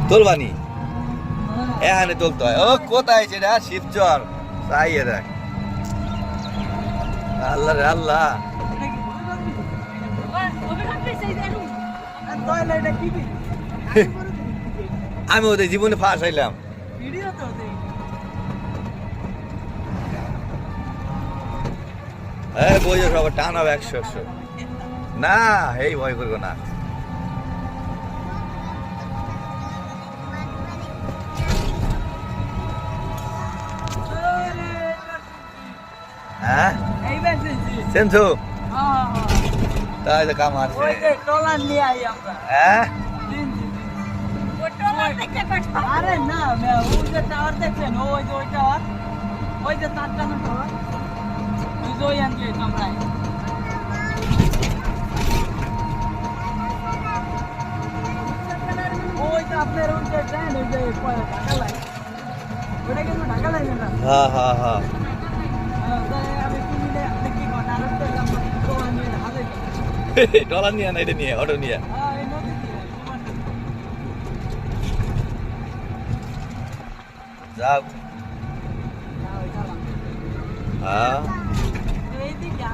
তুলবানি এখানে তুলতে হয়। ও কোথায় সেটা শিবচর তাই দেখ। আল্লাহ রে আল্লাহ, আমি ওদের জীবনে ফাঁস হইলাম। হ্যাঁ বই সবার টান হবে 100 না, এই ভয় করবো না। হ্যাঁ সেন্সু তাই তো কাম আছে। হ্যাঁ আরে না ওই যে টাওয়ার দেখছেন, ওই যে ওই টাওয়ার, ওই যে তার টাওয়ার, ওই যে ওই আনলে কামরায় ওই যে আপনার ওই যে ট্রেন, ওই যে ঢাকা লাইন, ওটা কিন্তু ঢাকা লাইন না। হ্যাঁ হ্যাঁ হ্যাঁ আমি কিনলে আপনি কি ঘন্টা আরো পেলাম তো আমি হাতে ডলার নিয়ে না, এটা নিয়ে অটো নিয়ে। এই নদী যাও। দিয়ে হ্যাঁ এই দিকে